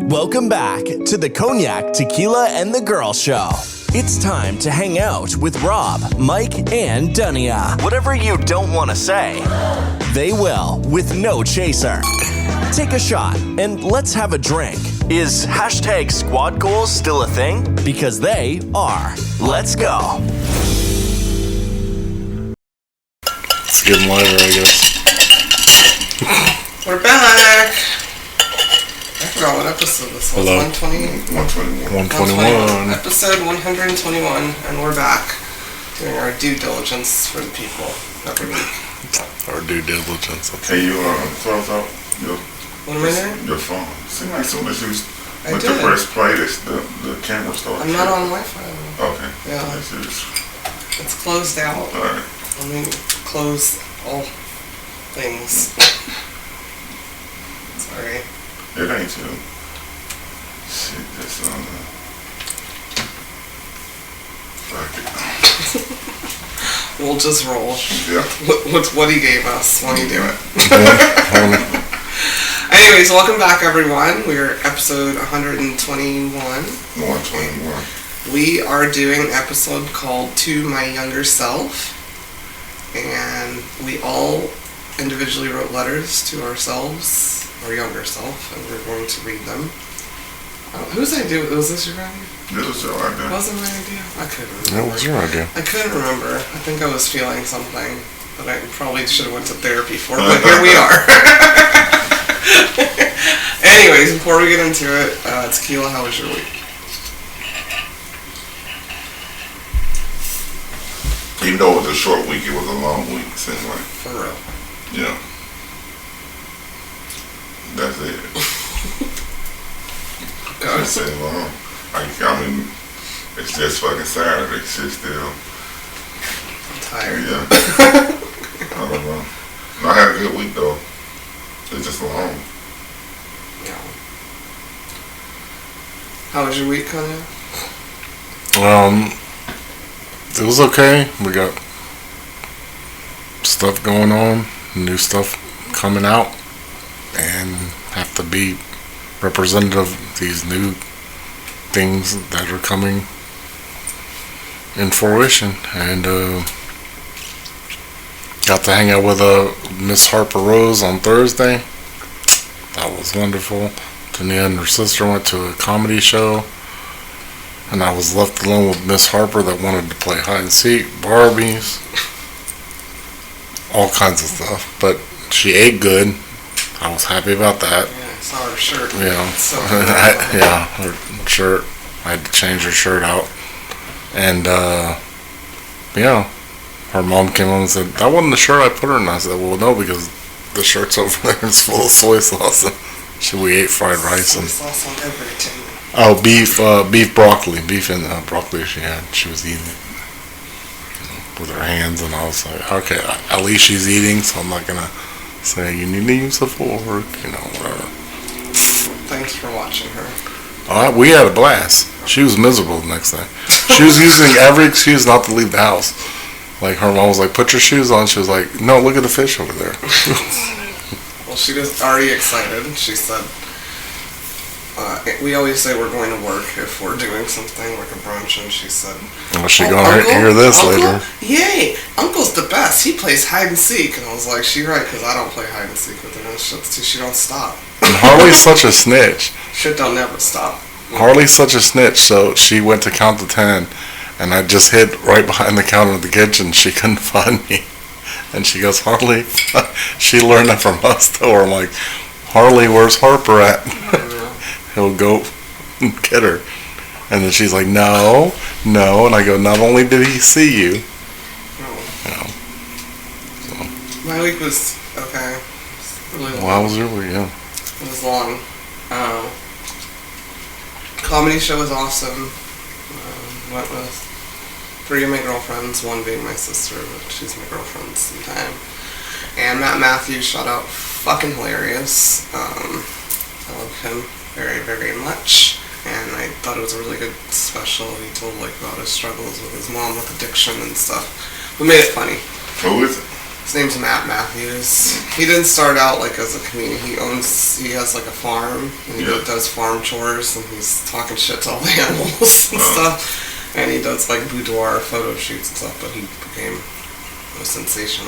Welcome back to the Cognac, Tequila, and the Girl Show. It's time to hang out with Rob, Mike, and Dunia. Whatever you don't want to say, they will with no chaser. Take a shot and let's have a drink. Is hashtag squad goals still a thing? Because they are. Let's go. Let's get them lighter, I guess. We're back. I forgot what episode this was. Hello. 121. Episode 121, and we're back doing our due diligence for the people every week. Our due diligence. Hey, you close out your What am I doing? your phone. Seems like as soon as you went did. to press play, the camera started. I'm not on Wi-Fi. Okay. Yeah. It's closed out. Alright. Let me close all things. Sorry. It ain't too. Shit, that's on the. Fuck it. We'll just roll. Yeah. What's what he gave us when you do it. Anyways, welcome back, everyone. We're episode 121. 121. We are doing an episode called To My Younger Self. And we all individually wrote letters to ourselves, our younger self, and we're going to read them. Whose idea? Was this your idea? This was your idea. Wasn't my idea? I couldn't remember. That was your idea. I couldn't remember. I think I was feeling something that I probably should have went to therapy for, but here we are. Anyways, before we get into it, Tequila, how was your week? Even though it was a short week, it was a long week, seems like. For real. Yeah. That's it. Go. Just say long. I mean, it's just fucking Saturday. Shit still. I'm tired. Yeah. I don't know. No, I had a good week though. It's just long. Yeah. How was your week, Cognac? It was okay. We got stuff going on, new stuff coming out, and have to be representative of these new things that are coming in fruition. And got to hang out with Miss Harper Rose on Thursday. That was wonderful. Tania and her sister went to a comedy show, and I was left alone with Miss Harper that wanted to play hide and seek, Barbies, all kinds of stuff. But she ate good. I was happy about that. Yeah, I saw her shirt. Yeah, So yeah, her shirt. I had to change her shirt out, and yeah, her mom came home and said, "That wasn't the shirt I put her in." I said, "Well, no, because the shirt's over there and it's full of soy sauce." We ate fried rice and sauce on everything. beef broccoli, beef and broccoli. She was eating it with her hands, and I was like, okay, at least she's eating, so I'm not gonna say you need to use the fork, whatever. Thanks for watching her. We had a blast. She was miserable the next day. She was using every excuse not to leave the house. Like, her mom was like, "Put your shoes on." She was like, "No, look at the fish over there." Well, she was already excited. She said, we always say we're going to work if we're doing something like a brunch, and she said, Well, she's gonna hear this later. Yay! Uncle's the best. He plays hide and seek. And I was like, she's right, because I don't play hide and seek with her. And she don't stop. And Harley's such a snitch. Shit don't never stop. Harley's such a snitch, so she went to count to 10, and I just hid right behind the counter of the kitchen. She couldn't find me. And she goes, "Harley," she learned that from us, though. I'm like, "Harley, where's Harper at?" He'll go get her. And then she's like, no. And I go, "Not only did he see you." So. My week was okay. Really long. Well, how was your week? Yeah. It was long. Comedy show was awesome. Went with 3 of my girlfriends, one being my sister, but she's my girlfriend sometime. And Matt Matthews, shout out, fucking hilarious. I love him very, very much. And I thought it was a really good special. He told about his struggles with his mom with addiction and stuff. We made it funny. Who is it? His name's Matt Matthews. He didn't start out like as a comedian. He has like a farm, and he does farm chores, and he's talking shit to all the animals and stuff. And he does like boudoir photo shoots and stuff. But he became a sensation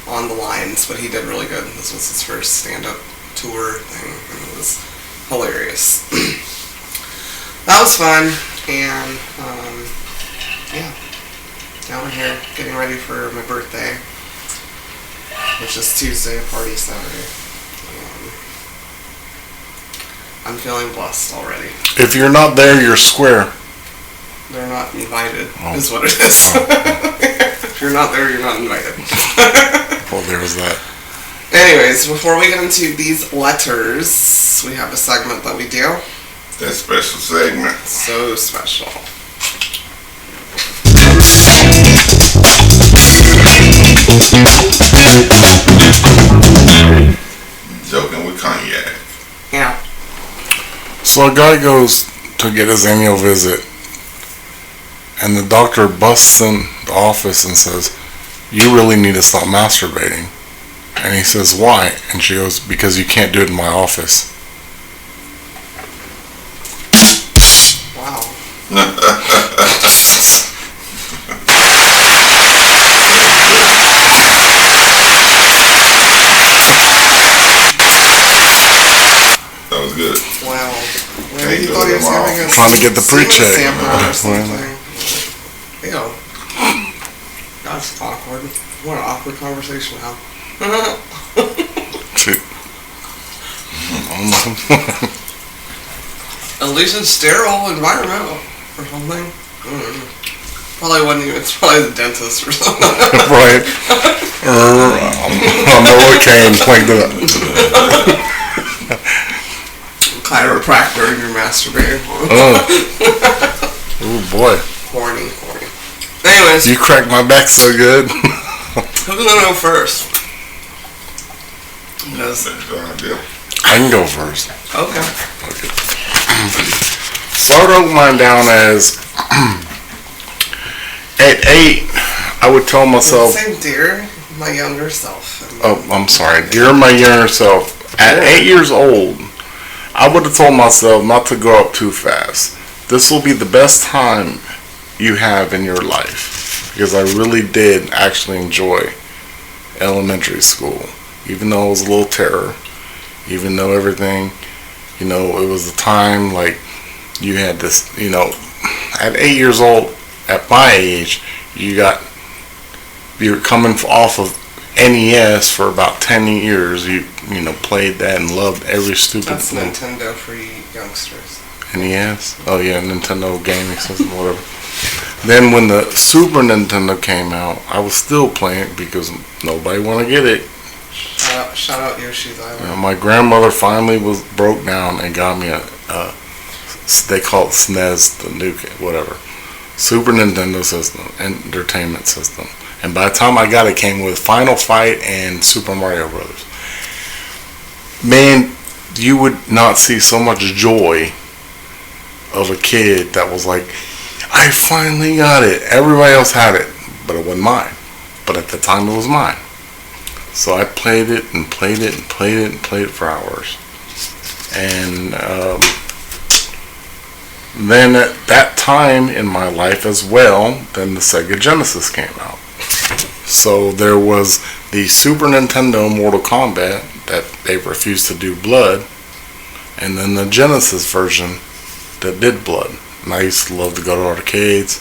on the lines. But he did really good. This was his first stand-up tour thing, and it was hilarious. That was fun, and yeah, down here getting ready for my birthday, which is Tuesday, party Saturday. I'm feeling blessed already. If you're not there, you're square. They're not invited, is what it is. If you're not there, you're not invited. Well, there's that. Anyways, before we get into these letters, we have a segment that we do. That special segment. So special. Joking with Cognac. Yeah. So a guy goes to get his annual visit, and the doctor busts in the office and says, "You really need to stop masturbating." And he says, "Why?" And she goes, "Because you can't do it in my office." Wow. That was good. Wow. Can't Maybe he do thought it he was in my having a Trying to get the semen pre-check. sample or something. Ew. That's awkward. What an awkward conversation to have. Shoot. At least it's sterile environment or something. Probably wasn't even, it's probably the dentist or something. Right. I'm Novocaine like that. Chiropractor and you're masturbating. Oh boy. Horny. Anyways, You cracked my back so good. who's gonna go first? Because, I can go first. okay. So I wrote mine down as at 8, I would tell myself, Say, dear, my younger self. oh, I'm sorry, dear my younger self, at 8 years old, I would have told myself not to grow up too fast. This will be the best time you have in your life, because I really did actually enjoy elementary school, even though it was a little terror, even though everything, it was the time, like, you had this, at 8 years old, at my age, you're coming off of NES for about 10 years. You played that and loved every stupid That's thing. Nintendo for you youngsters. NES? Oh yeah, Nintendo gaming system, whatever. Then when the Super Nintendo came out, I was still playing it because nobody wanted to get it. Shout out Yoshi's Island. My grandmother finally broke down and got me they call it SNES, the new whatever, Super Nintendo system, entertainment system. And by the time I got it, came with Final Fight and Super Mario Brothers. Man, you would not see so much joy of a kid that was like, I finally got it. Everybody else had it, but it wasn't mine. But at the time, it was mine. So I played it and played it and played it and played it for hours. And then at that time in my life as well, then the Sega Genesis came out. So there was the Super Nintendo Mortal Kombat that they refused to do blood, and then the Genesis version that did blood. And I used to love to go to arcades.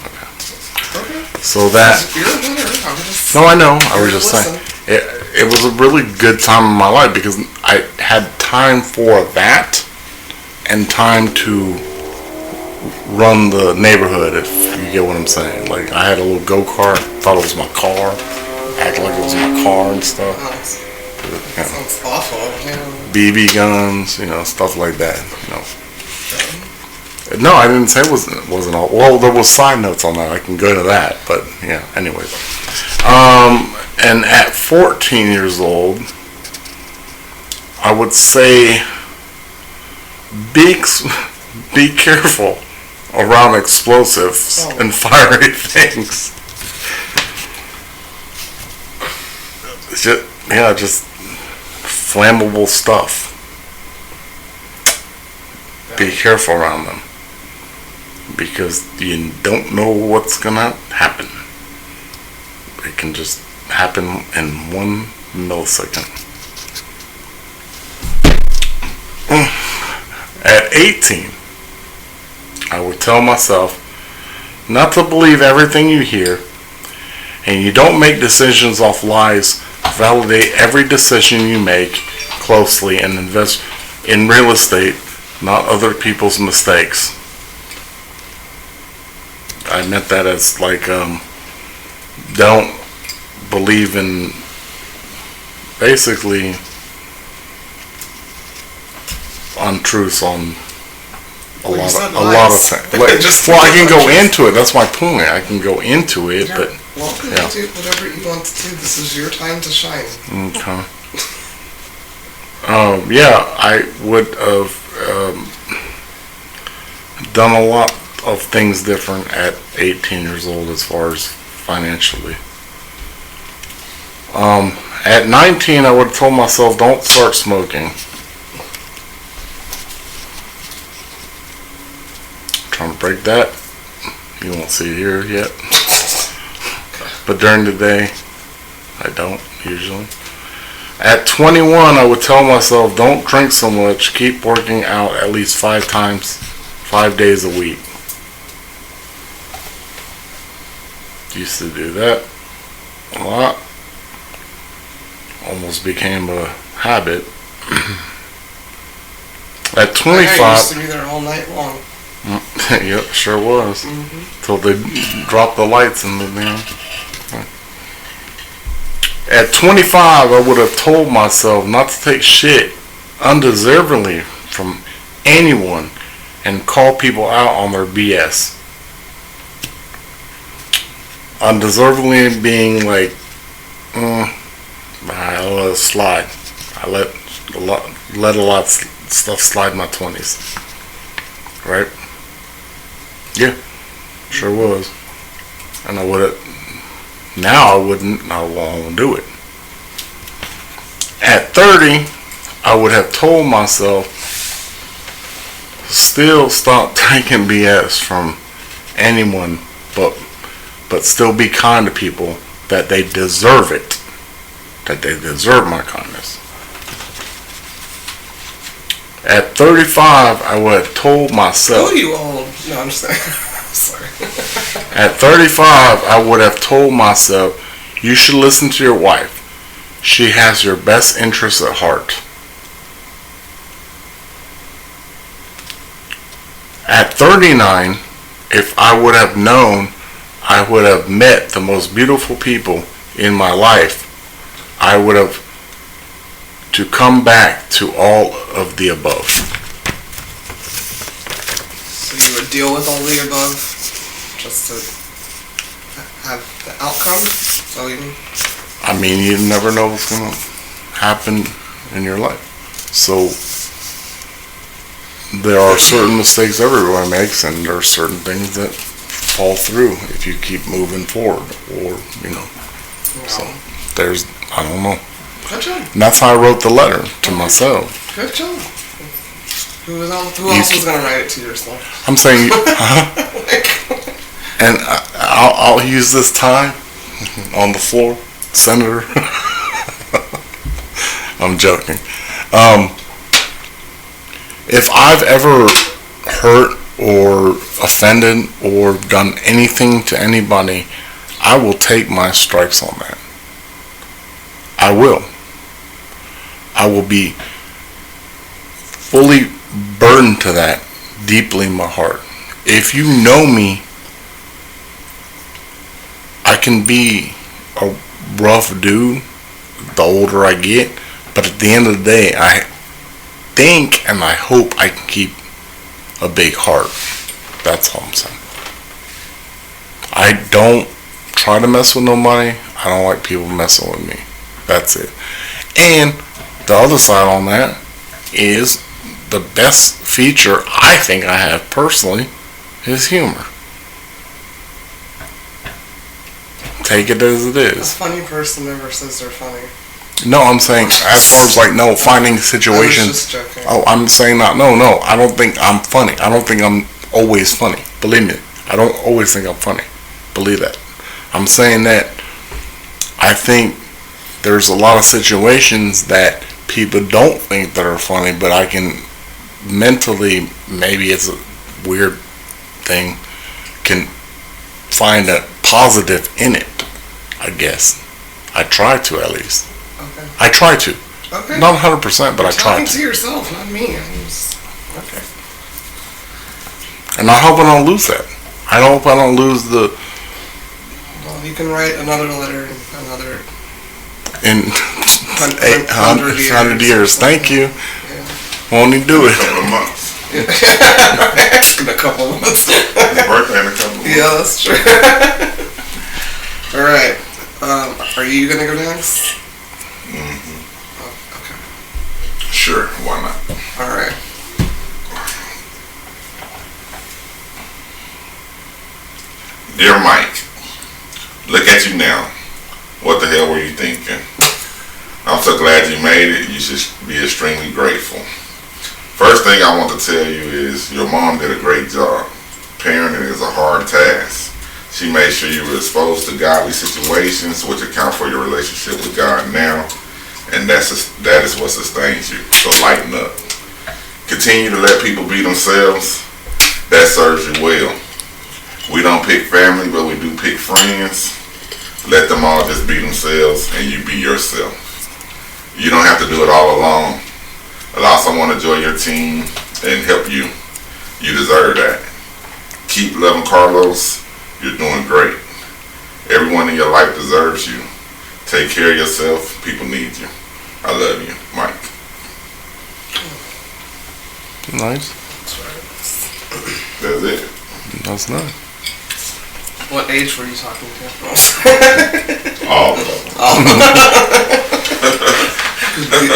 Okay. So that... No, I know. I was just saying. It was a really good time in my life because I had time for that and time to run the neighborhood, if you get what I'm saying. Like, I had a little go-kart, thought it was my car, acted like it was my car and stuff. Sounds awful. BB guns, stuff like that, No, I didn't say it wasn't all. Well, there was side notes on that. I can go to that, but yeah. Anyways, and at 14 years old, I would say be careful around explosives and fiery things. just flammable stuff. Be careful around them, because you don't know what's gonna happen. It can just happen in 1 millisecond. At 18, I would tell myself not to believe everything you hear, and you don't make decisions off lies. Validate every decision you make closely and invest in real estate, not other people's mistakes. I meant that as like, don't believe in basically untruths on a lot of things. Well, I can go into it. That's my point. I can go into it, You're but welcome yeah. to do whatever you want to do. This is your time to shine. Okay. Yeah, I would have done a lot of things different at 18 years old as far as financially. At 19, I would have told myself, don't start smoking. Trying to break that. You won't see it here yet. But during the day, I don't usually. At 21, I would tell myself, don't drink so much. Keep working out at least 5 days a week. Used to do that a lot. Almost became a habit. At 25... I used to be there all night long. Yep, sure was. Till they dropped the lights in the damn. At 25, I would have told myself not to take shit undeservingly from anyone and call people out on their BS. Undeservingly being like, I let it slide. I let a lot of stuff slide in my 20s. Right? Yeah, sure was. And I would have, now I wouldn't, I won't do it. At 30, I would have told myself, still stop taking BS from anyone, but still be kind to people, that they deserve it, that they deserve my kindness. At 35, I would have told myself... Oh, you old. No, I'm just sorry. At 35, I would have told myself, you should listen to your wife. She has your best interests at heart. At 39, if I would have known I would have met the most beautiful people in my life, I would have to come back to all of the above. So you would deal with all the above just to have the outcome? So you mean? I mean, you never know what's going to happen in your life. So there are certain mistakes everyone makes, and there are certain things that fall through if you keep moving forward, or, you know. No. So there's, I don't know. Good job. And that's how I wrote the letter to myself. Good job. Who else was going to write it to yourself? I'm saying, and I'll use this time on the floor, Senator. I'm joking. If I've ever hurt or offended or done anything to anybody, I will take my stripes on that. I will. I will be fully burdened to that deeply in my heart. If you know me, I can be a rough dude the older I get, but at the end of the day, I think and I hope I can keep a big heart. That's all I'm saying. I don't try to mess with nobody. I don't like people messing with me. That's it. And the other side on that is the best feature I think I have personally is humor. Take it as it A is. funny person never says they're funny. No, I'm saying as far as like no finding situations. I was just joking. Oh, I'm saying not. No, no. I don't think I'm funny. I don't think I'm always funny. Believe me, I don't always think I'm funny. Believe that. I'm saying that I think there's a lot of situations that people don't think that are funny, but I can mentally, maybe it's a weird thing, can find a positive in it. I guess I try to at least. Okay. I try to. Okay. Not 100%, but I try Talking to. to yourself, not me. Okay. And I hope I don't lose that. I hope I don't lose the. Well, you can write another letter, another. In 100 years. Thank you. Yeah. Won't he do In a it? couple of months. In a couple of months. His birthday in a couple of months. Yeah, that's true. All right. Are you gonna go next? Mm-hmm. Oh, okay. Sure, why not? All right. Dear Mike, look at you now. What the hell were you thinking? I'm so glad you made it. You should be extremely grateful. First thing I want to tell you is your mom did a great job. Parenting is a hard task. She made sure you were exposed to godly situations, which account for your relationship with God now, and that is what sustains you. So lighten up. Continue to let people be themselves. That serves you well. We don't pick family, but we do pick friends. Let them all just be themselves, and you be yourself. You don't have to do it all alone. Allow someone to join your team and help you. You deserve that. Keep loving Carlos. You're doing great. Everyone in your life deserves you. Take care of yourself. People need you. I love you, Mike. Nice. That's it. That's nice. What age were you talking to? All of them.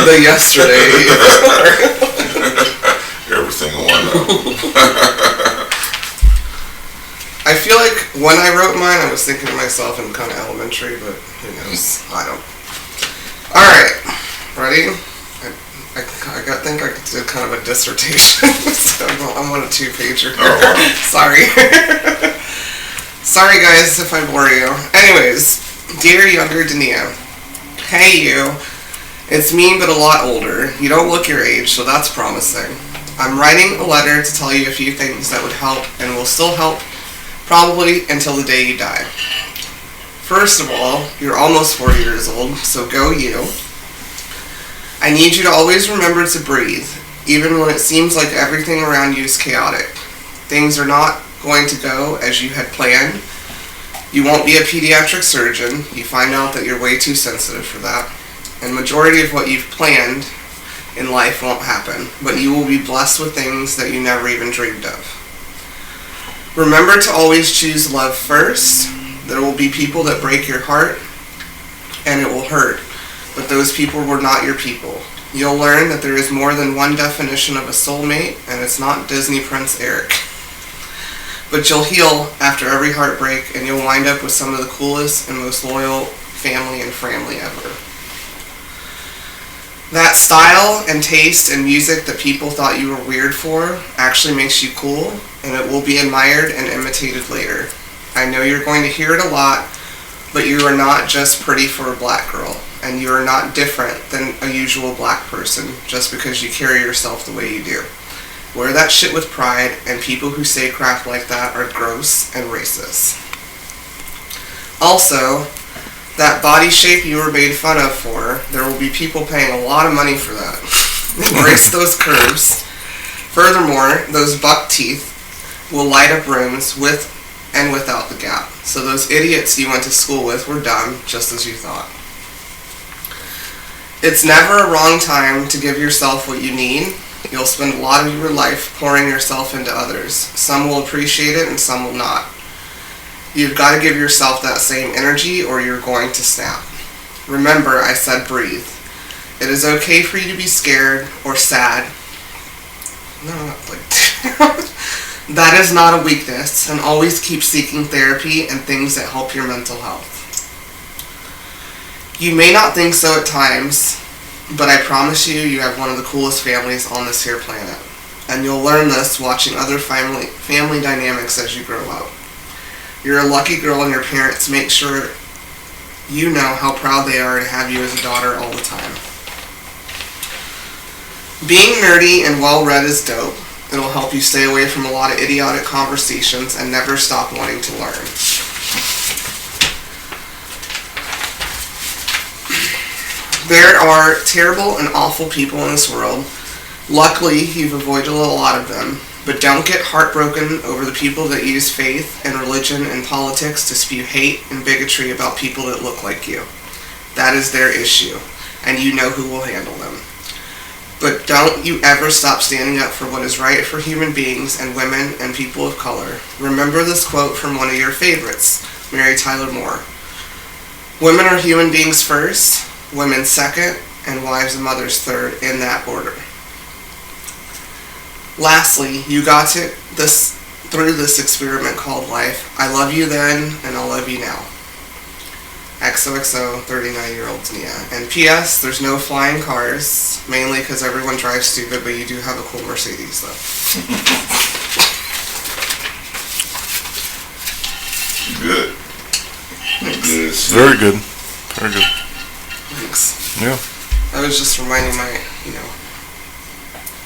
The yesterday. Every single one of them. I feel like when I wrote mine, I was thinking to myself in kind of elementary, but who knows? I don't. All right, ready? I think I did kind of a dissertation. So I'm on a 2-pager. Oh, wow. Sorry. Sorry, guys, if I bore you. Anyways, dear younger Dania, hey you. It's me, but a lot older. You don't look your age, so that's promising. I'm writing a letter to tell you a few things that would help and will still help probably until the day you die. First of all, you're almost 40 years old, so go you. I need you to always remember to breathe, even when it seems like everything around you is chaotic. Things are not going to go as you had planned. You won't be a pediatric surgeon. You find out that you're way too sensitive for that. And majority of what you've planned in life won't happen, but you will be blessed with things that you never even dreamed of. Remember to always choose love first. There will be people that break your heart, and it will hurt, but those people were not your people. You'll learn that there is more than one definition of a soulmate, and it's not Disney Prince Eric. But you'll heal after every heartbreak, and you'll wind up with some of the coolest and most loyal family and family ever. That style and taste and music that people thought you were weird for actually makes you cool, and it will be admired and imitated later. I know you're going to hear it a lot, but you are not just pretty for a black girl, and you are not different than a usual black person just because you carry yourself the way you do. Wear that shit with pride, and people who say crap like that are gross and racist. Also, that body shape you were made fun of for, there will be people paying a lot of money for that. Embrace those curves. Furthermore, those buck teeth will light up rooms with and without the gap. So those idiots you went to school with were dumb, just as you thought. It's never a wrong time to give yourself what you need. You'll spend a lot of your life pouring yourself into others. Some will appreciate it and some will not. You've got to give yourself that same energy or you're going to snap. Remember, I said breathe. It is okay for you to be scared or sad. No, not like that is not a weakness, and always keep seeking therapy and things that help your mental health. You may not think so at times, but I promise you, you have one of the coolest families on this here planet. And you'll learn this watching other family dynamics as you grow up. You're a lucky girl, and your parents make sure you know how proud they are to have you as a daughter all the time. Being nerdy and well-read is dope. It'll help you stay away from a lot of idiotic conversations and never stop wanting to learn. There are terrible and awful people in this world. Luckily, you've avoided a lot of them, but don't get heartbroken over the people that use faith and religion and politics to spew hate and bigotry about people that look like you. That is their issue, and you know who will handle them. But don't you ever stop standing up for what is right for human beings and women and people of color. Remember this quote from one of your favorites, Mary Tyler Moore. Women are human beings first, women second, and wives and mothers third, in that order. Lastly, you got to through this experiment called life. I love you then, and I'll love you now. XOXO, 39-year-old Nia. And P.S., there's no flying cars, mainly because everyone drives stupid, but you do have a cool Mercedes, though. Good. Good. Very good. Very good. Thanks. Yeah. I was just reminding my,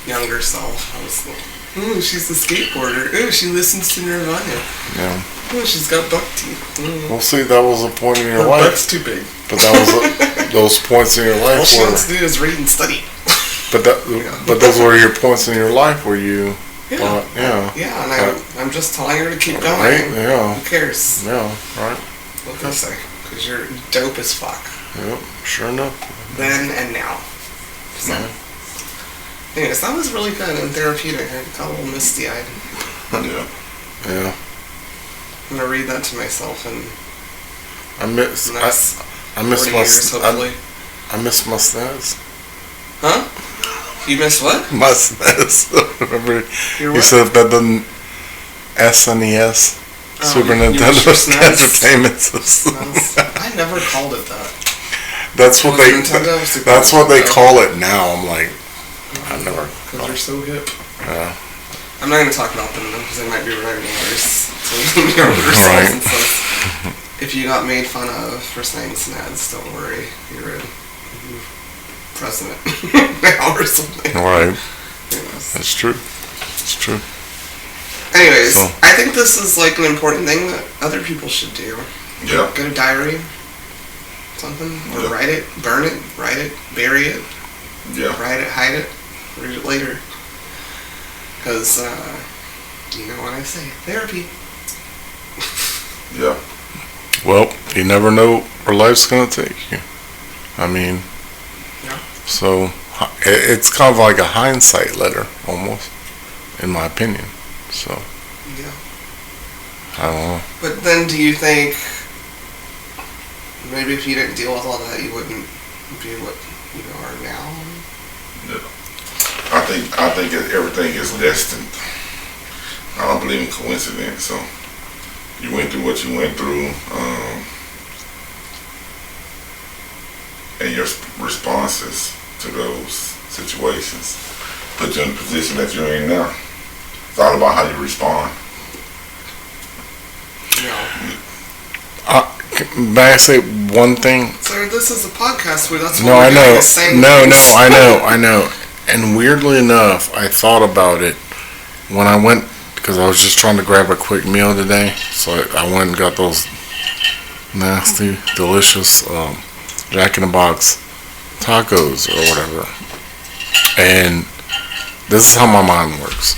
younger self. I was like, ooh, she's a skateboarder. Ooh, she listens to Nirvana. Yeah. Ooh, she's got buck teeth. Well, see, that was a point in your Her life. butt's too big. But that was those points in your life. All she wants to do is read and study. But those were your points in your life where you thought, Yeah, and I'm just telling her to keep going. Right? Yeah. Who cares? Yeah, right. What can I say? Because you're dope as fuck. Yep, sure enough. Then and now. So. Yeah. Anyways, that was really good and therapeutic. I got a little misty-eyed. Yeah. Yeah. I'm gonna read that to myself and I miss my snaz. Huh? You miss what? My snaz. Remember Your you what? said that the SNES Super you miss Nintendo your SNES? Entertainment System. I never called it that. That's what Was they. Nintendo Super That's what they Nintendo? call it now. I'm like, I never. Because they're so hip. Yeah. I'm not gonna talk about them though, because they might be writing letters. Right. If you got made fun of for saying snads, don't worry. You're a president now or something. Right. Anyways. That's true. It's true. Anyways, So. I think this is like an important thing that other people should do. Yeah. Get a diary, something, or Yeah. write it, burn it, write it, bury it, Yeah. write it, hide it, read it later. Because, you know what I say, therapy. Yeah. Well, you never know where life's gonna take you. I mean, Yeah. so it's kind of like a hindsight letter, almost, in my opinion. So Yeah. I don't know. But then do you think maybe if you didn't deal with all that, you wouldn't be what you are now? I think everything is destined. I don't believe in coincidence. So you went through what you went through, and your responses to those situations put you in the position that you're in now. It's all about how you respond. No. May I say one thing? Sir, this is a podcast where that's what No, we're I doing, know. is saying No, things. I know. And weirdly enough, I thought about it when I went, because I was just trying to grab a quick meal today. So I went and got those nasty, delicious Jack in the Box tacos or whatever. And this is how my mind works.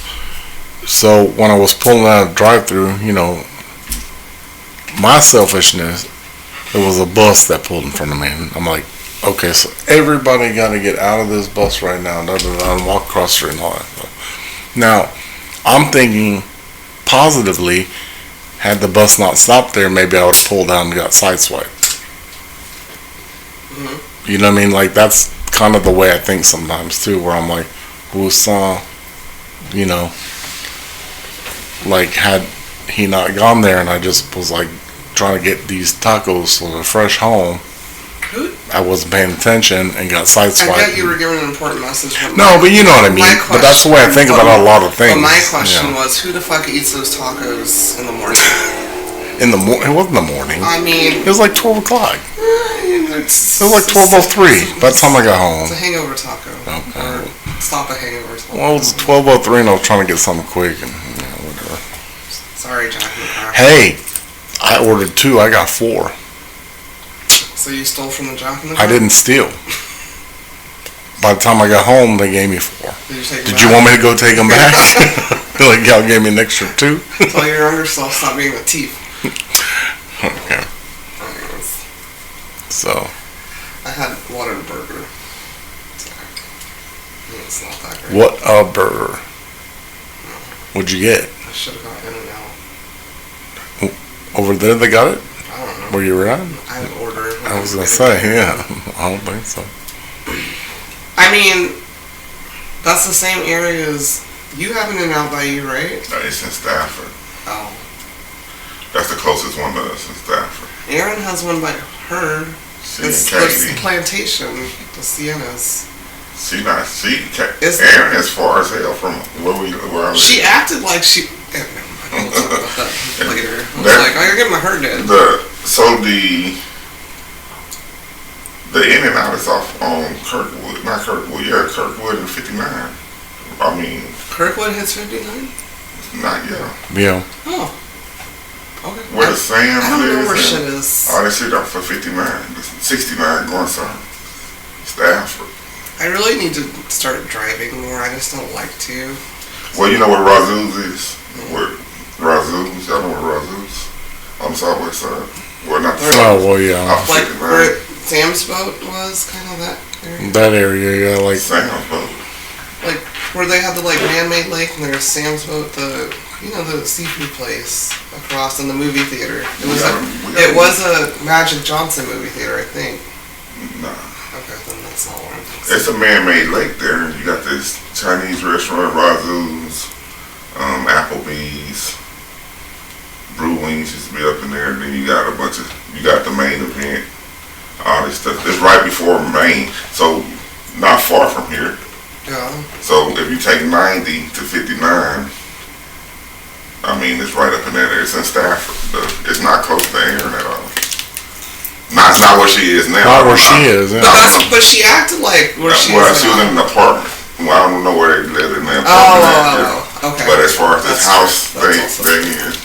So when I was pulling out of drive-thru, my selfishness, it was a bus that pulled in front of me. And I'm like, okay, so everybody got to get out of this bus right now and walk across the street and all that. Now, I'm thinking positively, had the bus not stopped there, maybe I would have pulled down and got sideswiped. Mm-hmm. You know what I mean? Like, that's kind of the way I think sometimes, too, where I'm like, who saw, like, had he not gone there and I just was, like, trying to get these tacos for the fresh home, I wasn't paying attention and got sideswiped. I get you were giving an important message. No, but you know what I mean. But that's the way I think about a lot of things. But my question was, who the fuck eats those tacos in the morning? It wasn't the morning. I mean, it was like 12 o'clock. It It was like 12:03 by the time I got home. It's a hangover taco. Okay. Or stop a hangover taco. Well, it was 12:03 and I was trying to get something quick and whatever. Sorry, Jack in the Crack. Hey, I ordered 2. I got 4. So you stole from the Jack in the Crack? I didn't steal. By the time I got home, they gave me 4. Did you take Did them you back? want me to go take them back? Like y'all gave me an extra 2. Tell your younger self stop being a thief. Okay. Anyways, So. I had Whataburger. It's not that great. What a burger. What'd you get? I should have got In-N-Out. Over there they got it? I don't know. Where you were at? I would order it. I was going to say, yeah. I don't think so. I mean, that's the same area as... You have an In-N-Out by you, right? It's in Stafford. Oh. That's the closest one to us in Stafford. Erin has one by her. See, It's Katie. the plantation, the Siennas. Aaron is far as hell from where I live. She acted like she... Never mind, we'll talk about that later. I was like, I gotta get my hair done. The In-N-Out is off on Kirkwood. Not Kirkwood, yeah, Kirkwood and 59. I mean... Kirkwood hits 59? Not yet. Yeah. Oh. Okay. Where the Sam's I don't know is where and- shit is. Oh, they sit off for 59. 69 going some. Stafford. I really need to start driving more. I just don't like to. Well, you know where Razoo's is? Where Razoo's? Y'all know where Razoo's? On the southwest side. Well, not the Oh, well, yeah. off Like 59. where Sam's boat was, kind of that area. That area, yeah, like... Sam's boat. Like where they had the like man-made lake and there's Sam's boat, the seafood place across in the movie theater. It was a Magic Johnson movie theater, I think. Nah. Okay, then that's not what I'm thinking. It's a man-made lake there. You got this Chinese restaurant, Razoo's, Applebee's, Brew Wings used to be up in there. Then you got you got the main event, all this stuff. It's right before Main, so not far from here. Yeah. So if you take 90 to 59, I mean, it's right up in that area. It's in Stafford. It's not close to Aaron at all. Not where she is now. Not where she is, yeah. But she acted like where she Well, is she was now. in an apartment. Well, I don't know where they live in that Oh, apartment. okay. But as far as this That's house true. That's also thing is,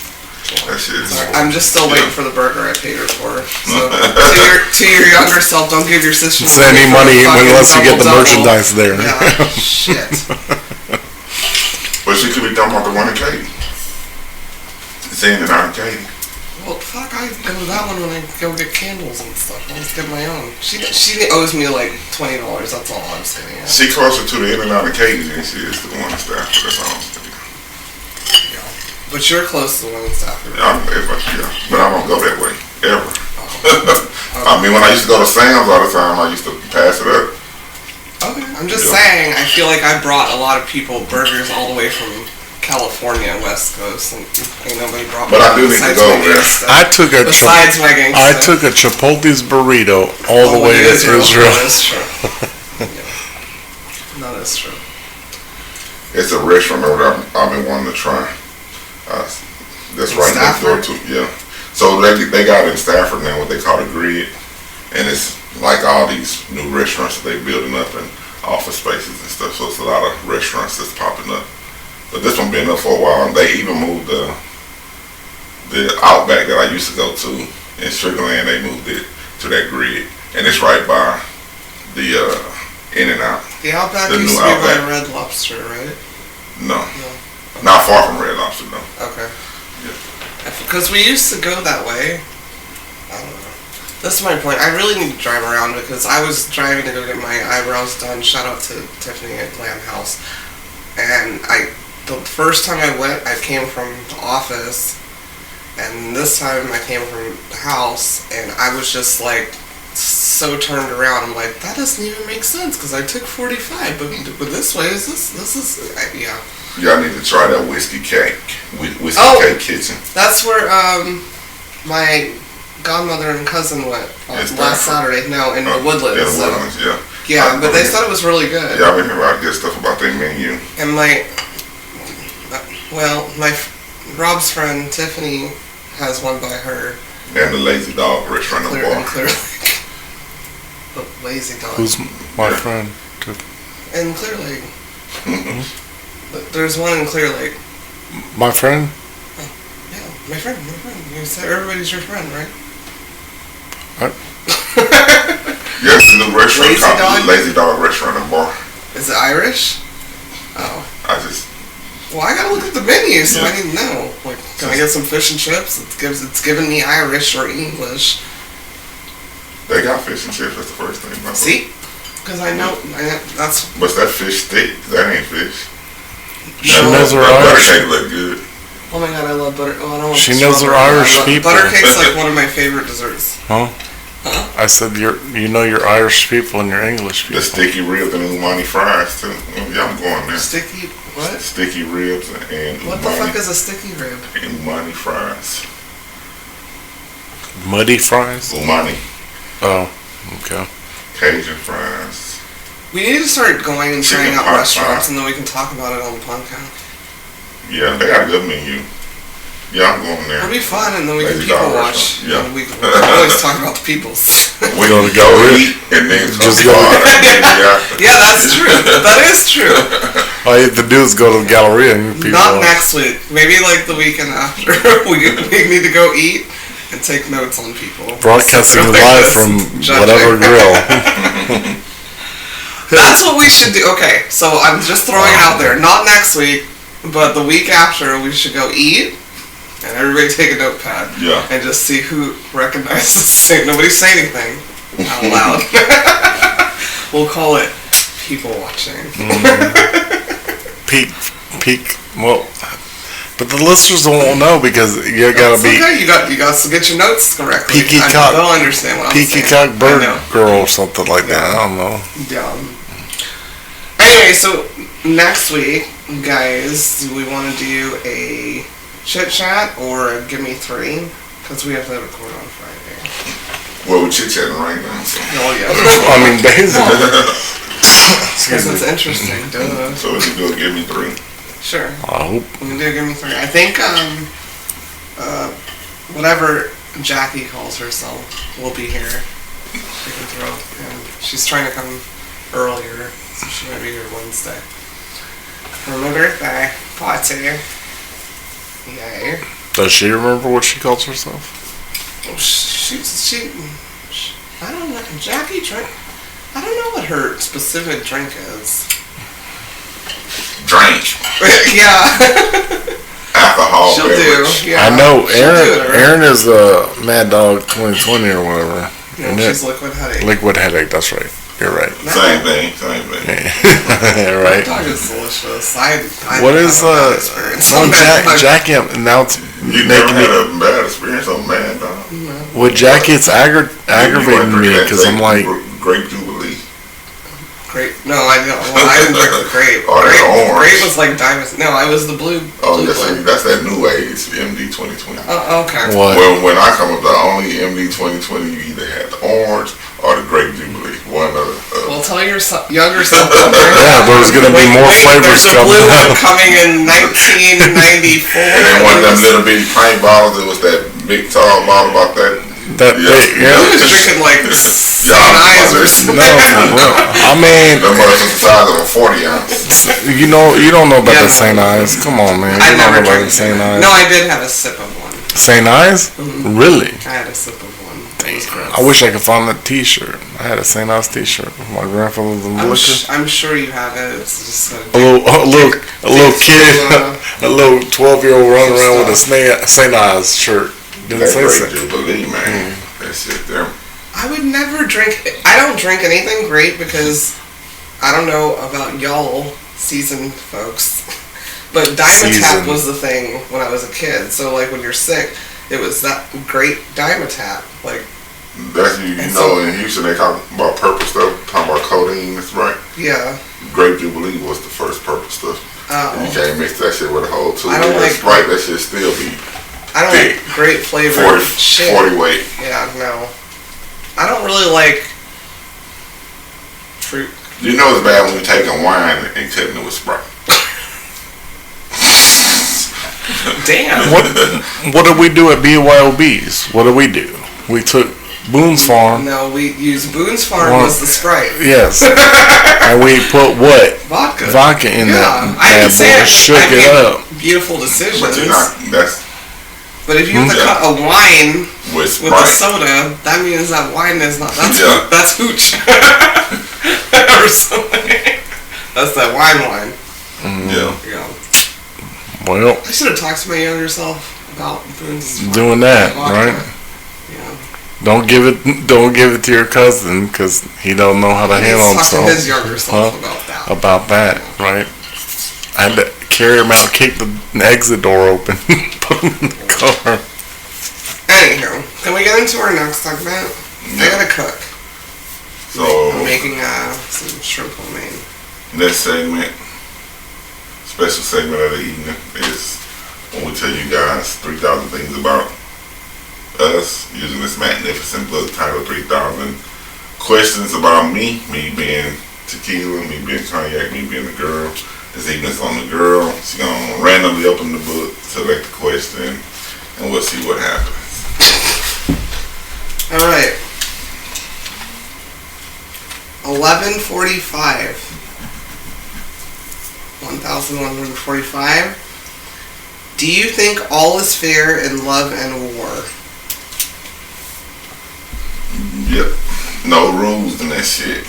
that shit is... I'm just still waiting for the burger I paid her for. So to your younger self, don't give your sister Send any money unless you get the double-double. merchandise there. Yeah, shit. But she could be talking about the one in Katy. Saying it out in Katy. Well, fuck, I go to that one when I go get candles and stuff. I'll just get my own. She owes me like $20. That's all I'm saying. Yeah. She closer to the In-N-Out in Katy than she is to the one in Stafford. That's all I'm saying. Yeah. But you're close to the one in Stafford. But I don't go that way, ever. I mean, when I used to go to Sam's all the time, I used to pass it up. Okay. I'm just saying, I feel like I brought a lot of people burgers all the way from California, West Coast, and ain't nobody brought me. But I do need to go there. I took a Besides my gangsta. I took a Chipotle's burrito all the way to Israel. That is true. Yeah. That is true. It's a restaurant over there I've been wanting to try. That's In right next door Stafford? to, yeah. So they got in Stafford now what they call a grid, and it's like all these new restaurants that they building up in office spaces and stuff. So it's a lot of restaurants that's popping up. But this one been up for a while, and they even moved the Outback that I used to go to in Sugarland. They moved it to that grid, and it's right by the In-N-Out. The Outback The used new to be by Outback. Red Lobster, right? No, No. not far from Red Lobster, no. Okay. Yeah. Because we used to go that way. I don't know. That's my point. I really need to drive around because I was driving to go get my eyebrows done. Shout out to Tiffany at Glam House. And the first time I went, I came from the office. And this time I came from the house. And I was just like so turned around. I'm like, that doesn't even make sense because I took 45. But this way, yeah. Y'all need to try that whiskey cake. Whiskey Oh. Cake Kitchen. That's where my godmother and cousin went It's last Stanford. Saturday. No, in the In Woodlands. the Woodlands, yeah. Yeah, but they said it was really good. Yeah, I've been hearing a lot of good stuff about their menu. And Rob's friend Tiffany has one by her. And the Lazy Dog restaurant and In bar. Clear Lake. The Lazy Dog. Who's my friend? In Clear Lake. There's one in Clear Lake. My friend? Yeah, my friend. You said everybody's your friend, right? Yeah, it's a new restaurant Lazy called Dog? Lazy Dog Restaurant and Bar. Is it Irish? Oh. Well, I gotta look at the menu, so I need to know. Like, can I get some fish and chips? It's giving me Irish or English. They got fish and chips. That's the first thing. See? Because I know that's. What's that fish stick? That ain't fish. She knows her That butter Irish. cake look good. Oh my god, I love butter. Oh, I don't want She knows her strawberry. Irish people. Butter cake's like one of my favorite desserts. Huh? I said you know your Irish people and your English people. The sticky ribs and umani fries too. Yeah, I'm going there. Sticky what? Sticky ribs and What the fuck is a sticky rib? umani fries. Muddy fries? Umani. Oh, okay. Cajun fries. We need to start going and Chicken trying out pot restaurants, pie. and then we can talk about it on the podcast. Yeah, they got a good menu. Yeah, I'm going there. It'll be fun, and then we can Lazy people Dog watch. restaurant. Yeah. And we can always talk about the peoples. We Go gonna to go Galleria. eat and then Just just go- go. Yeah, that's true. That is true. All you have to do is go to the Galleria and people Not watch. next week. Maybe like the weekend after. we need to go eat and take notes on people. Broadcasting Like live this, from judging. whatever grill. That's what we should do. Okay, so I'm just throwing it out there. Not next week, but the week after, we should go eat, and everybody take a notepad. Yeah. And just see who recognizes. Nobody say anything out loud. We'll call it people watching. Peak. Well, but the listeners won't know because you gotta It's be okay. You got to get your notes correctly. Peaky cock. They'll understand what I'm Peaky saying. cock bird I know. girl or something like that. I don't know. Yeah. Anyway, so next week, guys, do we want to do a chit chat or a give me three? Because we have to record on Friday. Well, we're chit chatting right now. So. Oh yeah. I mean, basically. Because it's interesting. Duh. So we can do a give me three. Sure. I hope. We can do a give me three. I think whatever Jackie calls herself will be here. She can throw. And she's trying to come earlier, so she might be here Wednesday. For my birthday party. Yay. Does she remember what she calls herself? She I don't know. Jackie drink. I don't know what her specific drink is. Drink. Yeah. Alcohol She'll beverage. do. Yeah. I know She'll do it, Aaron is a Mad Dog 2020 or whatever. No, Isn't she's it? liquid headache. Liquid headache. That's right. You're right. Same thing. Right. Dog is delicious. What is have a bad experience well, on that. Jackie? Now it's You never making had me. a bad experience on Mad Dog? With Jackie, it's aggravating me because I'm like, Grape Jubilee. Grape? No, I don't. Well, I didn't drink the grape. Oh, that's orange. Grape was like diamonds. No, I was the blue. Oh, blue that's that new age, MD 2020. Oh, okay. what? When I come up, the only MD 2020, you either had the orange or the Grape Jubilee. One of the. Well, tell your younger self to drink Yeah, that. there's gonna be more flavors There's a blue coming one out. coming in 1994. And then one of them little bitty pint bottles, it was that big tall bottle about that. That Yeah. He yeah. was drinking like St. Ives or something. No, for real. I mean, Them was the size of a 40 ounce. you don't know about Yeah, the St. Ives. Come on, man. I You don't never know about drank the St. Ives. No, I did have a sip of one. St. Ives? Really? I had a sip of one. It was gross. I wish I could find that T-shirt. I had a St. Ives T-shirt with my grandfather's in I'm, liquor. I'm sure you have it. It's just A little kid, a little 12-year-old running around with a St. Ives shirt. Didn't That say Grape so. Jubilee, man. That shit there. I would never drink. I don't drink anything great because I don't know about y'all seasoned folks, but Dimetap Seasoned. was the thing when I was a kid. So like when you're sick, it was that great Dimetap. Like That's you And know, so- in Houston they talk about purple stuff, talking about codeine, that's right. yeah. Grape Jubilee was the first purple stuff. And you Oh. can't mix that shit with a whole two I don't liter like Sprite, that shit still be. I I don't thick, like grape flavored 40, shit. 40 weight. Yeah, no. I don't really like fruit. You know it's bad when you take a wine and cut it with Sprite. Damn. What did we do at BYOB's? What did we do? We took Boone's Farm. No, we used Boone's Farm was the Sprite. Yes. And we put what? Vodka. In yeah. that I didn't say boy. Shook it up. Beautiful decisions. But you're not, but if you have to cut a wine with a soda, that means that wine is not. That's hooch. Or something. That's that wine. Yeah. Well, I should have talked to my younger self about doing that, right? Yeah. Don't give it to your cousin because he don't know how to handle himself. Talk to his younger self about that, right? I had to carry him out, kick the exit door open, put him in the car. Anywho, can we get into our next segment? I gotta cook. So I'm making some shrimp homemade. Next segment, special segment of the evening is when we tell you guys 3,000 things about us using this magnificent book titled 3,000 Questions About Me being Tequila, me being Cognac, me being the girl. This evening's on the girl. She's gonna randomly open the book, select the question, and we'll see what happens. Alright. 1145. 1145. Do you think all is fair in love and war? Yep. No rules in that shit.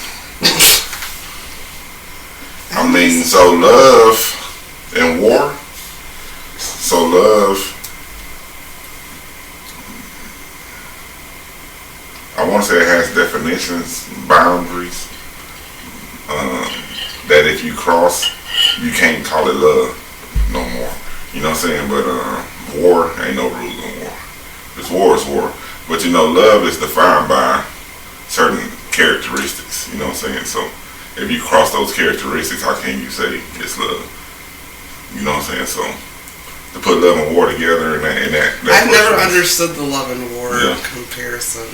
I mean, so love and war. So love, I want to say it has definitions, boundaries, that if you cross, you can't call it love no more. You know what I'm saying? But war, ain't no rules in war. It's war is war. But you know, love is defined by certain characteristics. You know what I'm saying? So if you cross those characteristics, how can you say it's love? You know what I'm saying? So to put love and war together in that I've never understood the love and war comparison.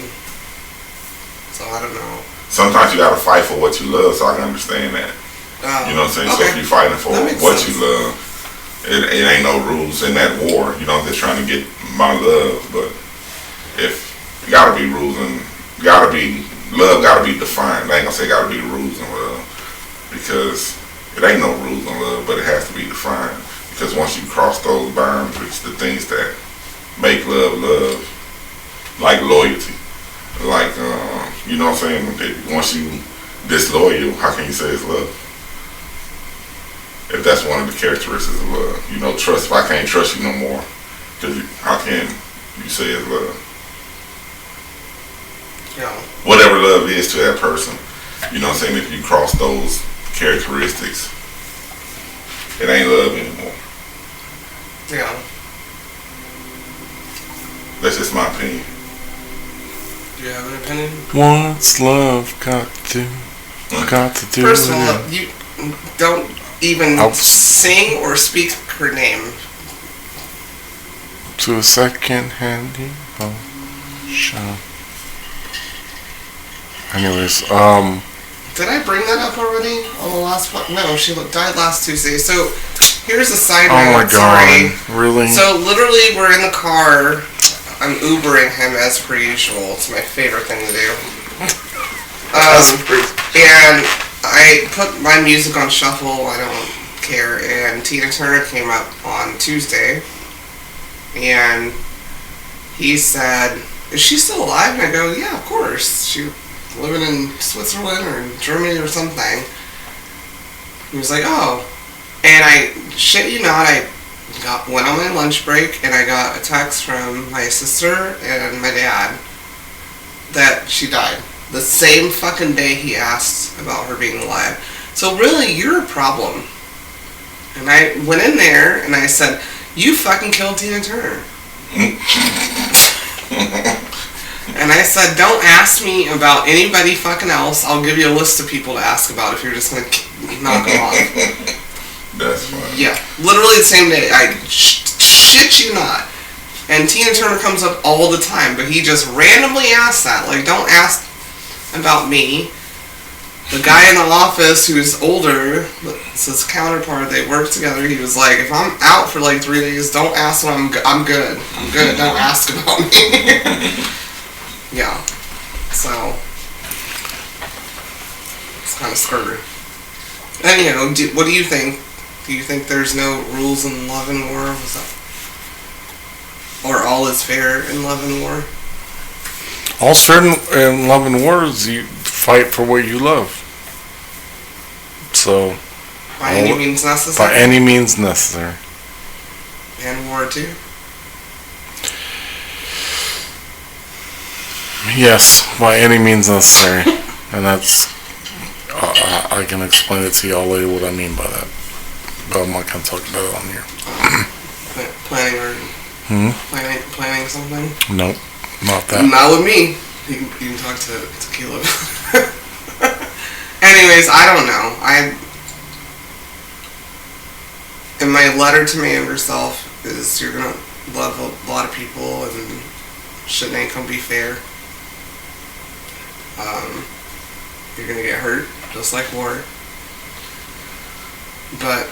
So I don't know. Sometimes you gotta fight for what you love, so I can understand that. You know what I'm saying? Okay. So if you're fighting for what you love, it ain't no rules in that war. You know, they're trying to get my love, but if gotta be rules and love gotta be defined. I ain't gonna say gotta be rules in love because it ain't no rules in love, but it has to be defined. Because once you cross those boundaries, the things that make love, like loyalty, like you know what I'm saying. Once you disloyal, how can you say it's love? If that's one of the characteristics of love, you know, trust. If I can't trust you no more, how can you say it's love? Yeah. Whatever love is to that person, you know what I'm saying, if you cross those characteristics, it ain't love anymore. Yeah. That's just my opinion. Do you have an opinion? What's love got to do? First of all, you don't even sing or speak her name. To a second-hand shop. Anyways, did I bring that up already on the last one? No, she died last Tuesday. So here's a side note. Oh my god! Really? So literally, we're in the car. I'm Ubering him as per usual. It's my favorite thing to do. And I put my music on shuffle. I don't care. And Tina Turner came up on Tuesday, and he said, "Is she still alive?" And I go, "Yeah, of course. She living in Switzerland or Germany or something." He was like, "Oh," and I shit you not, went on my lunch break and I got a text from my sister and my dad that she died the same fucking day he asked about her being alive. So really, you're a problem. And I went in there and I said, "You fucking killed Tina Turner." And I said, "Don't ask me about anybody fucking else. I'll give you a list of people to ask about if you're just gonna knock them off." That's funny. Yeah, literally the same day. I shit you not. And Tina Turner comes up all the time, but he just randomly asks that. Like, don't ask about me. The guy in the office who's older, it's his counterpart, they work together, he was like, if I'm out for like 3 days, don't ask when I'm good. I'm good. Don't ask about me. Yeah. So, it's kind of scurry. Anyhow, what do you think? Do you think there's no rules in love and war? Was that, or all is fair in love and war? All's fair in love and war is you fight for what you love. So, by any means necessary? By any means necessary. And war too? Yes, by any means necessary. And that's, I can explain it to y'all later what I mean by that. But I'm not going to talk about it on here. Planning or planning something? Nope, not that. Not with me. You can talk to Tequila. Anyways, I don't know. And my letter to my younger self is you're gonna love a lot of people and shit ain't gonna be fair. You're gonna get hurt, just like war. But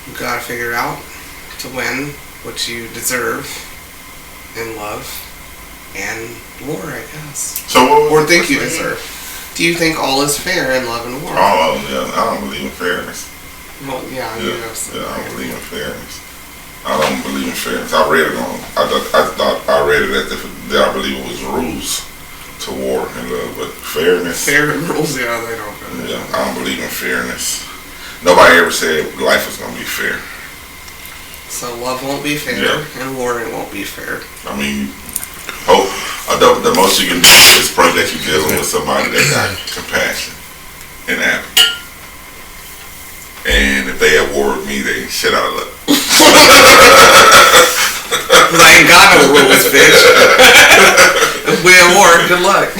you gotta figure out to win what you deserve in love and war, I guess. Or think you deserve. Do you think all is fair in love and war? Oh, yeah, I don't believe in fairness. Well, yeah, I don't believe in fairness. I don't believe in fairness. I read it on. I thought I read it as if I believe it was rules to war and love, but fairness. Fair and rules, yeah, they don't. Yeah, I don't believe in fairness. Nobody ever said life was gonna be fair. So love won't be fair, and war it won't be fair. I mean, the most you can do is pray that you're dealing with somebody that got compassion and empathy. And if they at war with me, they shit out of luck. Because I ain't got no rules, bitch. If we at war, good luck.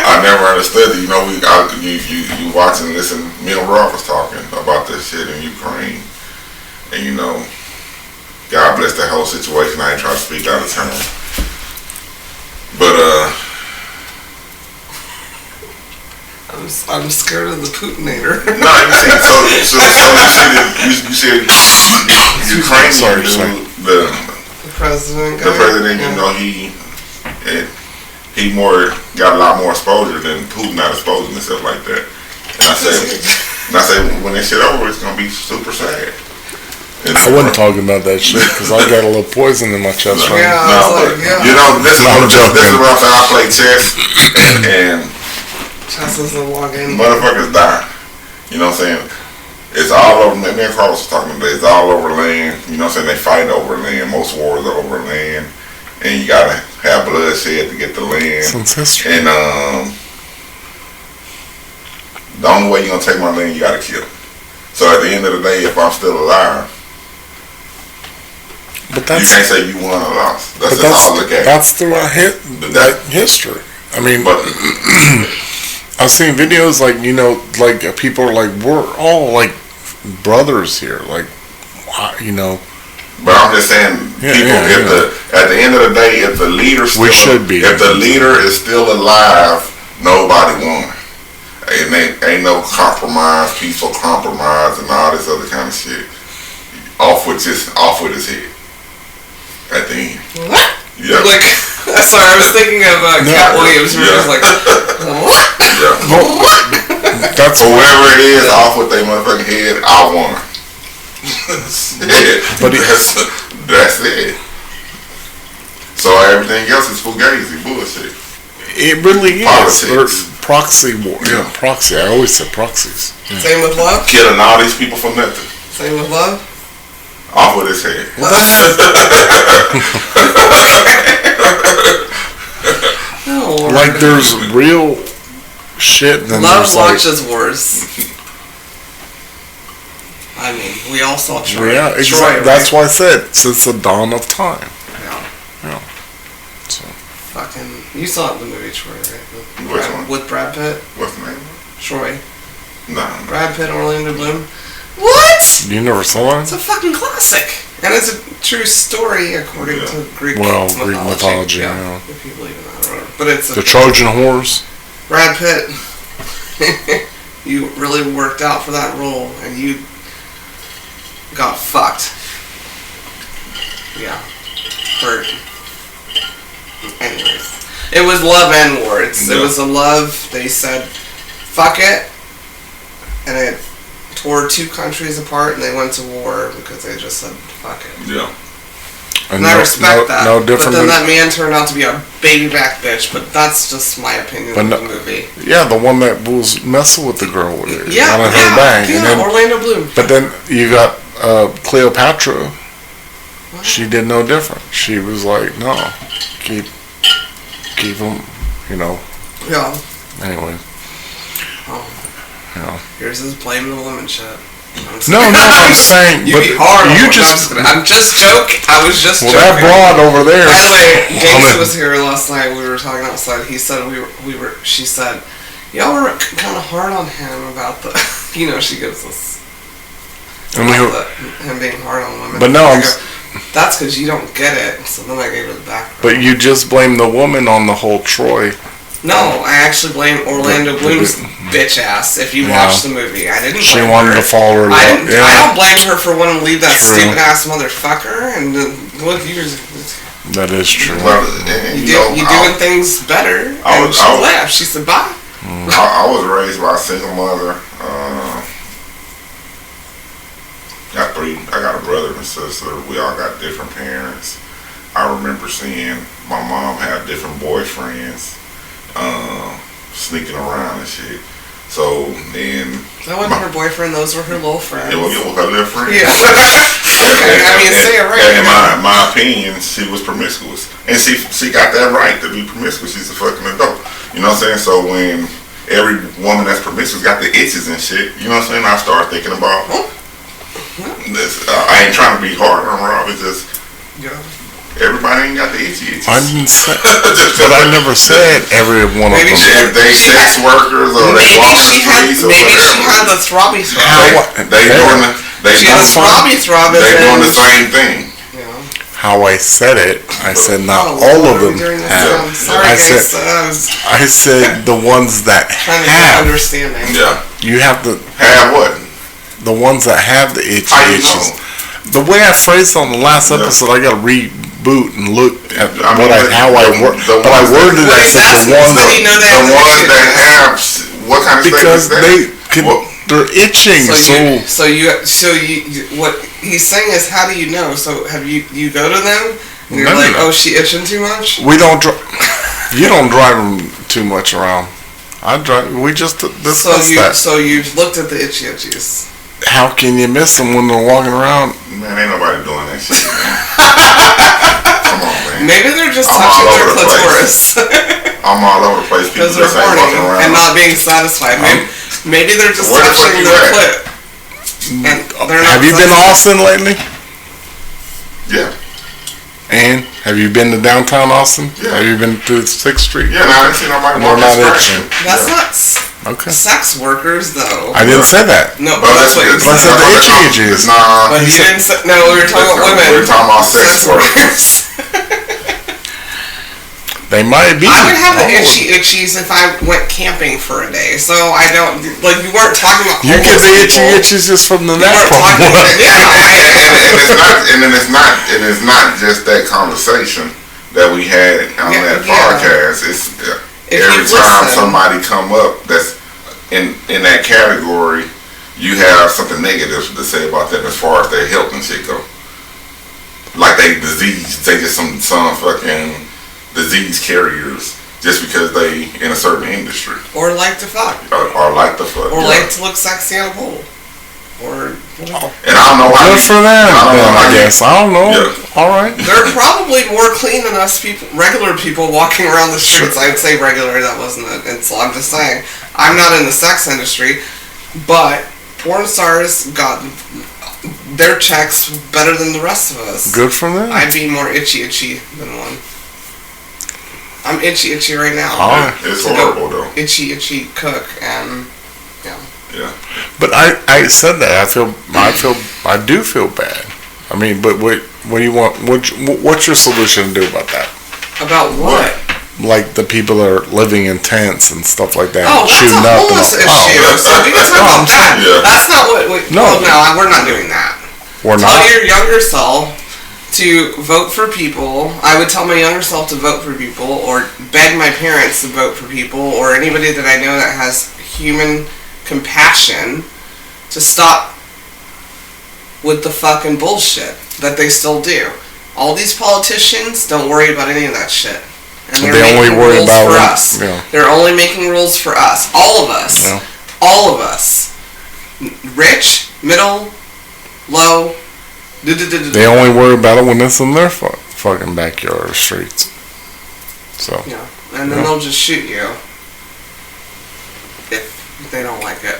I never understood it. You know, you watching and listen. Me and Rob was talking about this shit in Ukraine. And you know, God bless that whole situation. I ain't trying to speak out of turn. But I'm scared of the Putinator. No, so you see Ukraine, the president. The president, you know, he got a lot more exposure than Putin not exposing himself like that. And I say when this shit over, it's gonna be super sad. I wasn't talking about that shit because I got a little poison in my chest. You know, this is what I'm saying. I play chess and chess is a long game. Motherfuckers die. You know what I'm saying? It's all over. Me and Carlos was talking about it. It's all over land. You know what I'm saying? They fight over land. Most wars are over land, and you gotta have bloodshed to get the land. Since history. And the only way you're gonna take my land, you gotta kill. So at the end of the day, if I'm still alive. But you can't say you won or lost. That's all I look at. That's throughout history. I mean, I've seen videos like, you know, like people are like, we're all like brothers here, like, you know. But I'm just saying, at the end of the day, if the leader still, if the leader is still alive, nobody won. Ain't no compromise, peaceful compromise, and all this other kind of shit. Off with his head. At the end. What? Yeah. Like, sorry, I was thinking of Cat Williams. Where was like, what? Yeah. That's whoever it is, off with their motherfucking head. I won. But that's it. So everything else is fugazi bullshit. It really is. Politics. Proxy war. Yeah, proxy. I always said proxies. Yeah. Same with love? Killing all these people for nothing. Same with love? Off with his head. Oh, like there's real shit. Then love watches wars. I mean, we all saw Troy. Yeah, exactly. Troy, right? That's why I said since the dawn of time. Yeah. So. Fucking, you saw the movie Troy, right? With Brad Pitt. What's the name? Troy. No. Brad Pitt, Orlando Bloom. What? You never saw it? It's a fucking classic. And it's a true story according to Greek mythology. Yeah. If you believe in that or whatever. But it's the Trojan horse. Brad Pitt. You really worked out for that role, and you got fucked. Yeah. Hurt. Anyways. It was love and war. It was a love. They said, fuck it. And it tore two countries apart, and they went to war because they just said, fuck it. Yeah. And I respect that. No different. But then that man turned out to be a baby back bitch. But that's just my opinion of the movie. Yeah, the one that was messing with the girl with her. Yeah, Orlando Bloom. But then you got Cleopatra. What? She did no different. She was like, no, keep them, Yeah. Anyway. Oh. Yeah. Here's this blaming the woman shit. No, I'm saying. You be hard. I'm just joking. I was just joking. That broad over there. By the way, Jason was here last night. We were talking outside. He said she said, y'all were kind of hard on him about the, she gives us him being hard on women. But no, that's because you don't get it. So then I gave her the background. But you just blame the woman on the whole Troy. No, I actually blame Orlando Bloom's bitch ass. If you watch the movie, I didn't. She wanted to follow her. I don't blame her for wanting to leave that stupid ass motherfucker. And look, that is true. Well, you're doing things better. And she left. She said bye. I was raised by a single mother. I got a brother and sister. We all got different parents. I remember seeing my mom have different boyfriends. Sneaking around and shit. So then that wasn't her boyfriend; those were her little friends. It was her little friends. Yeah. Say it right. In my opinion, she was promiscuous, and she got that right to be promiscuous. She's a fucking adult. You know what I'm saying? So when every woman that's promiscuous got the itches and shit, you know what I'm saying? I start thinking about this. I ain't trying to be hard on Rob. It's just everybody ain't got the itchy. I didn't say, but I never said every one of them. If they sex workers or they walk the streets or whatever. Maybe she had the throbby throb. They doing the same thing. How I said it, I said not all of them have. Sorry, I said the ones that have. Understanding. Yeah. You have to have what? The ones that have the itches. The way I phrased on the last episode, I got to reboot and look at how I worded it. I said the ones that have what kind of because they're itching. So what he's saying is, how do you know? So have you go to them and you're like, oh, she itching too much? We don't. You don't drive them too much around. I drive. We just discussed that. So you've looked at the itchies. How can you miss them when they're walking around? Man, ain't nobody doing that shit, man. Come on, man. Maybe they're just touching their clitoris. I'm all over the place. People just ain't walking around and not being satisfied. Maybe they're just touching their clit. Have you been to Austin lately? Yeah. And have you been to downtown Austin? Yeah. Have you been to 6th Street? Yeah, no, I didn't see nobody walking itching. That's not sex workers, though. I didn't say that. No, but that's what you said. I said the itchies. But you didn't say, no, we were talking about women. We were talking about sex workers. They might be. I would have the itchies if I went camping for a day. So I don't, you weren't talking about you get the itchies just from the neck part. And it's not just that conversation that we had on that podcast. It's every time somebody come up that's in that category, you have something negative to say about them as far as their health and shit go. Like they just some fucking disease carriers just because they in a certain industry. Or like to fuck. Or like to fuck. Or like to look sexy on a pole. Or whatever. And I don't know how. Good for them. I guess. I don't know. Yeah. All right. They're probably more clean than us people, regular people walking around the streets. I'd say regular. That wasn't an insult. I'm just saying. I'm not in the sex industry, but porn stars got their checks better than the rest of us. Good for them. I'd be more itchy than one. I'm itchy right now. Oh, it's horrible though. Itchy cook and yeah. But I said that I do feel bad I mean, but what do you want? What's your solution to do about that? About what? Like the people that are living in tents and stuff like that. Oh, that's shooting a up homeless and, issue. So we can talk about that. Yeah. That's not what we... No. Well, no, we're not doing that. We're Tell not. your younger self to vote for people. I would tell my younger self to vote for people, or beg my parents to vote for people, or anybody that I know that has human compassion to stop with the fucking bullshit that they still do. All these politicians don't worry about any of that shit. And they're They only making worry rules about for what- us. yeah. They're only making rules for us. All of us. Yeah. All of us. Rich, middle, low. They only worry about it when it's in their fucking backyard or streets. So. Yeah, and then they'll just shoot you if they don't like it.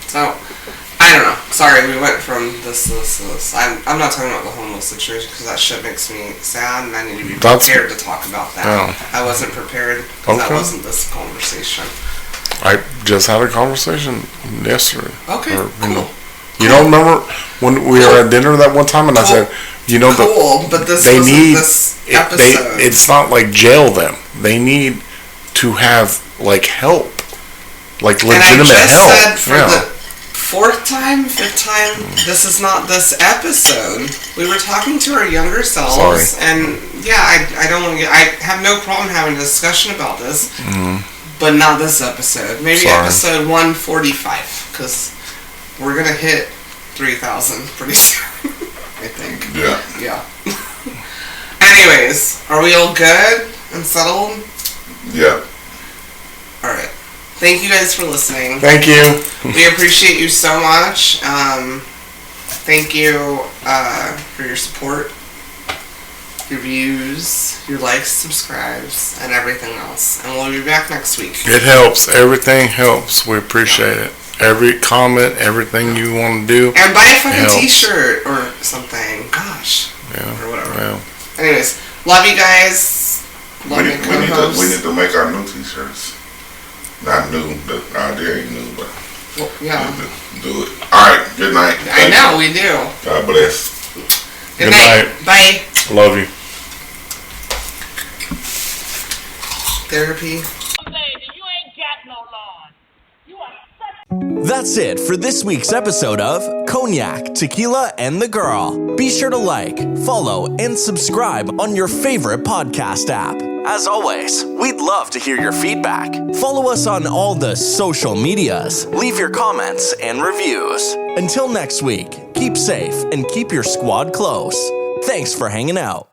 So, I don't know. Sorry, we went from this. I'm not talking about the homeless situation because that shit makes me sad, and I need to be prepared to talk about that. Yeah. I wasn't prepared because that Okay. wasn't this conversation. I just had a conversation yesterday. Okay, cool. You don't remember when we were at dinner that one time, and I said, you know, but this they wasn't need this episode. it's not like jail them. They need to have like help, like legitimate and I just help. said for the fifth time, this is not this episode. We were talking to our younger selves, Sorry. and yeah, I don't want to. I have no problem having a discussion about this, but not this episode. Maybe Sorry. episode 145, because we're gonna hit 3,000 pretty soon. I think. Yeah. Yeah. Anyways, are we all good and settled? Yeah. All right. Thank you guys for listening. Thank you. We appreciate you so much. Thank you for your support, your views, your likes, subscribes, and everything else. And we'll be back next week. It helps. Everything helps. We appreciate it. Every comment, everything you want to do. And buy a fucking helps. t-shirt or something. Gosh. Yeah. Or whatever. Yeah. Anyways, love you guys. Love my co-host. We need to make our new t-shirts. Not new. The idea ain't new, but Well, yeah. we need to do it. All right. Good night. I know, we do. God bless. Good Good night. Bye. Love you. Therapy. That's it for this week's episode of Cognac, Tequila, and the Girl. Be sure to like, follow, and subscribe on your favorite podcast app. As always, we'd love to hear your feedback. Follow us on all the social medias. Leave your comments and reviews. Until next week, keep safe and keep your squad close. Thanks for hanging out.